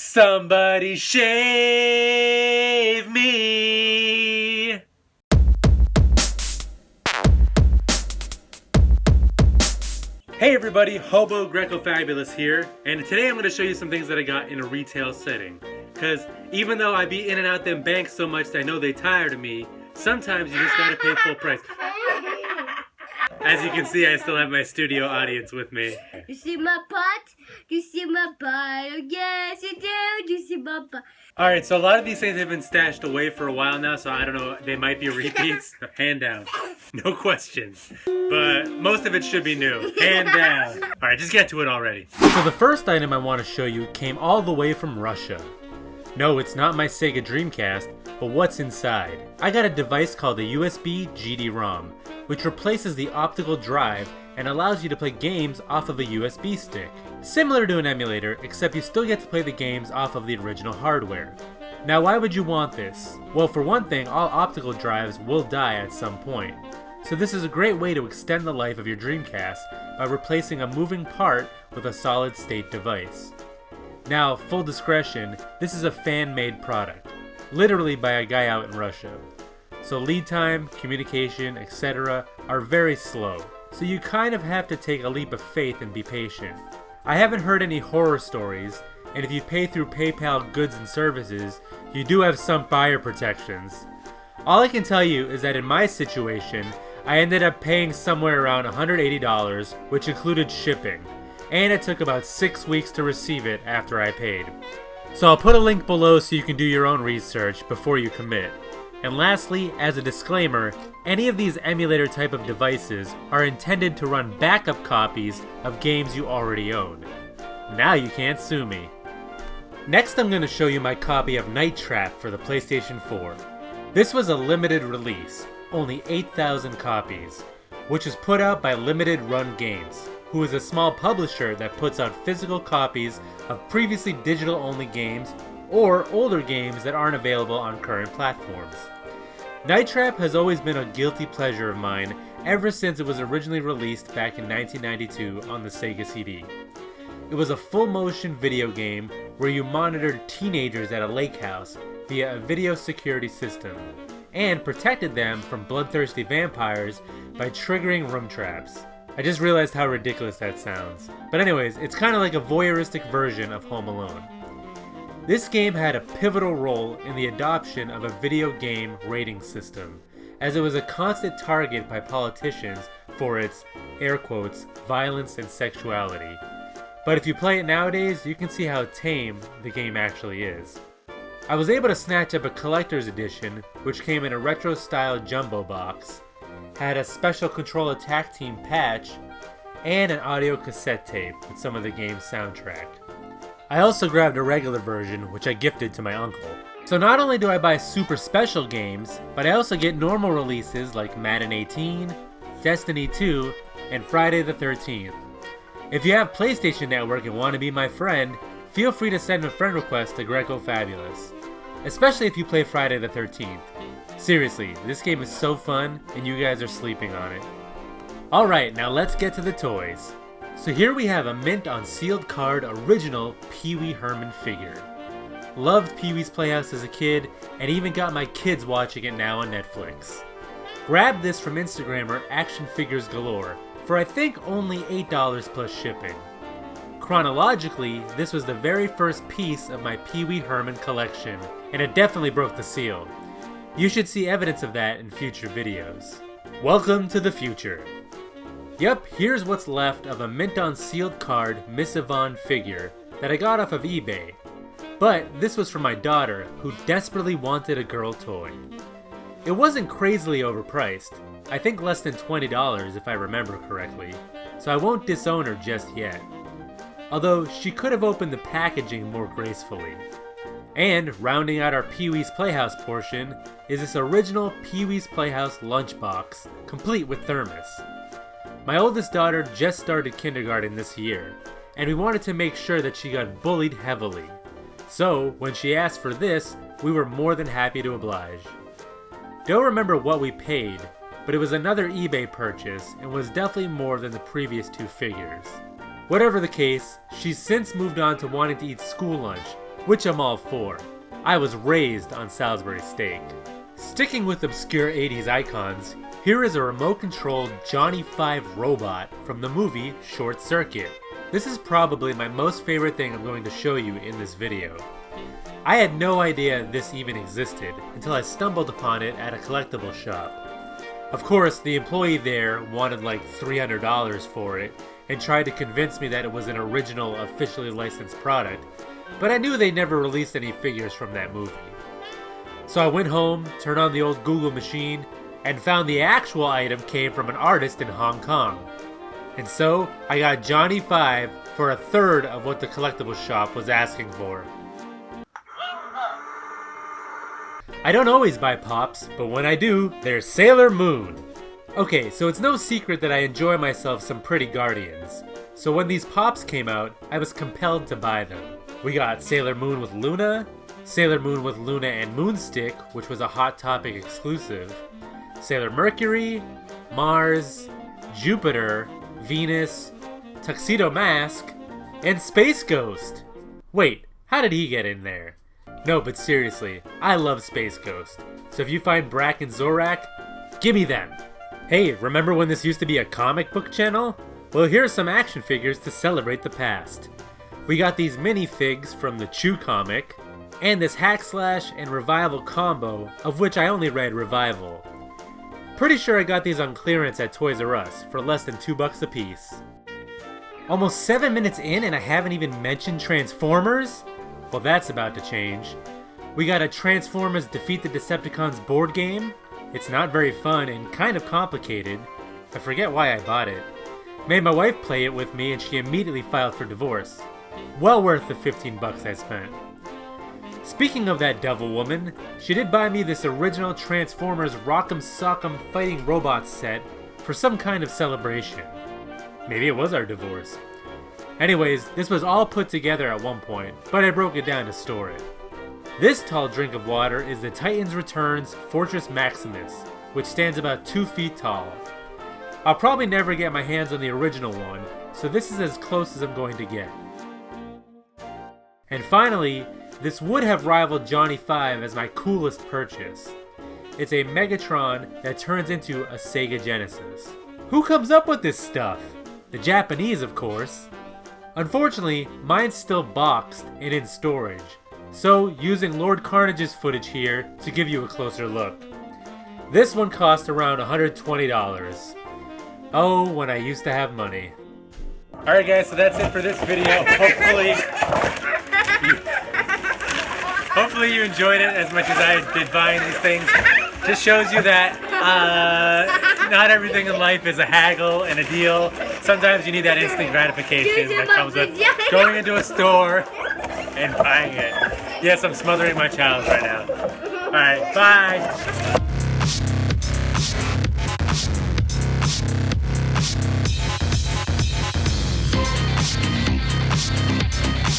Somebody shave me. Hey everybody, Hobo Greco Fabulous here, and today I'm going to show you some things that I got in a retail setting. Because even though I be in and out them banks so much that I know they tired of me, sometimes you just gotta pay full price. As you can see, I still have my studio audience with me. You see my pot? You see my bottle? Yes, you do. You see my pot? Alright, so a lot of these things have been stashed away for a while now, so I don't know, they might be repeats. Hand down. No questions. But most of it should be new. Hand down. Alright, just get to it already. So the first item I want to show you came all the way from Russia. No, it's not my Sega Dreamcast, but what's inside? I got a device called a usb-gdrom, which replaces the optical drive and allows you to play games off of a USB stick. Similar to an emulator, except you still get to play the games off of the original hardware. Now why would you want this? Well, for one thing, all optical drives will die at some point. So this is a great way to extend the life of your Dreamcast by replacing a moving part with a solid state device. Now, full discretion, this is a fan-made product, literally by a guy out in Russia. So lead time, communication, etc. are very slow, so you kind of have to take a leap of faith and be patient. I haven't heard any horror stories, and if you pay through PayPal goods and services, you do have some buyer protections. All I can tell you is that in my situation, I ended up paying somewhere around $180, which included shipping, and it took about 6 weeks to receive it after I paid. So I'll put a link below so you can do your own research before you commit. And lastly, as a disclaimer, any of these emulator type of devices are intended to run backup copies of games you already own. Now you can't sue me. Next I'm going to show you my copy of Night Trap for the PlayStation 4. This was a limited release, only 8,000 copies, which is put out by Limited Run Games, who is a small publisher that puts out physical copies of previously digital-only games or older games that aren't available on current platforms. Night Trap has always been a guilty pleasure of mine ever since it was originally released back in 1992 on the Sega CD. It was a full-motion video game where you monitored teenagers at a lake house via a video security system, and protected them from bloodthirsty vampires by triggering room traps. I just realized how ridiculous that sounds. But anyways, it's kind of like a voyeuristic version of Home Alone. This game had a pivotal role in the adoption of a video game rating system, as it was a constant target by politicians for its, air quotes, violence and sexuality. But if you play it nowadays, you can see how tame the game actually is. I was able to snatch up a collector's edition, which came in a retro-style jumbo box, had a special Control Attack Team patch, and an audio cassette tape with some of the game's soundtrack. I also grabbed a regular version, which I gifted to my uncle. So not only do I buy super special games, but I also get normal releases like Madden 18, Destiny 2, and Friday the 13th. If you have PlayStation Network and want to be my friend, feel free to send a friend request to Greco Fabulous. Especially if you play Friday the 13th. Seriously, this game is so fun, and you guys are sleeping on it. Alright, now let's get to the toys. So here we have a mint on sealed card original Pee Wee Herman figure. Loved Pee Wee's Playhouse as a kid, and even got my kids watching it now on Netflix. Grabbed this from Instagrammer Action Figures Galore for I think only $8 plus shipping. Chronologically, this was the very first piece of my Pee Wee Herman collection, and it definitely broke the seal. You should see evidence of that in future videos. Welcome to the future. Yep, here's what's left of a mint on sealed card Miss Yvonne figure that I got off of eBay. But this was for my daughter, who desperately wanted a girl toy. It wasn't crazily overpriced, I think less than $20 if I remember correctly, so I won't disown her just yet. Although she could have opened the packaging more gracefully. And rounding out our Pee Wee's Playhouse portion is this original Pee Wee's Playhouse lunchbox, complete with thermos. My oldest daughter just started kindergarten this year, and we wanted to make sure that she got bullied heavily. So, when she asked for this, we were more than happy to oblige. Don't remember what we paid, but it was another eBay purchase and was definitely more than the previous two figures. Whatever the case, she's since moved on to wanting to eat school lunch, which I'm all for. I was raised on Salisbury steak. Sticking with obscure 80s icons, here is a remote-controlled Johnny 5 robot from the movie Short Circuit. This is probably my most favorite thing I'm going to show you in this video. I had no idea this even existed until I stumbled upon it at a collectible shop. Of course, the employee there wanted like $300 for it and tried to convince me that it was an original, officially licensed product, but I knew they never released any figures from that movie. So I went home, turned on the old Google machine, and found the actual item came from an artist in Hong Kong. And so, I got Johnny 5 for a third of what the collectible shop was asking for. I don't always buy Pops, but when I do, they're Sailor Moon. Okay, so it's no secret that I enjoy myself some pretty Guardians. So when these Pops came out, I was compelled to buy them. We got Sailor Moon with Luna, Sailor Moon with Luna and Moonstick, which was a Hot Topic exclusive, Sailor Mercury, Mars, Jupiter, Venus, Tuxedo Mask, and Space Ghost. Wait, how did he get in there? No, but seriously, I love Space Ghost. So if you find Brack and Zorak, gimme them. Hey, remember when this used to be a comic book channel? Well, here are some action figures to celebrate the past. We got these minifigs from the Chew comic, and this Hack Slash and Revival combo, of which I only read Revival. Pretty sure I got these on clearance at Toys R Us for less than $2 a piece. Almost 7 minutes in and I haven't even mentioned Transformers? Well, that's about to change. We got a Transformers Defeat the Decepticons board game. It's not very fun and kind of complicated. I forget why I bought it. Made my wife play it with me and she immediately filed for divorce. Well worth the $15 I spent. Speaking of that devil woman, she did buy me this original Transformers Rock'em Sock'em Fighting Robots set for some kind of celebration. Maybe it was our divorce. Anyways, this was all put together at one point, but I broke it down to store it. This tall drink of water is the Titans Returns Fortress Maximus, which stands about 2 feet tall. I'll probably never get my hands on the original one, so this is as close as I'm going to get. And finally, this would have rivaled Johnny 5 as my coolest purchase. It's a Megatron that turns into a Sega Genesis. Who comes up with this stuff? The Japanese, of course. Unfortunately, mine's still boxed and in storage, so using Lord Carnage's footage here to give you a closer look. This one cost around $120. Oh, when I used to have money. Alright guys, so that's it for this video. Hopefully you enjoyed it as much as I did buying these things. Just shows you that not everything in life is a haggle and a deal. Sometimes you need that instant gratification that comes with going into a store and buying it. Yes, I'm smothering my child right now. Alright, bye!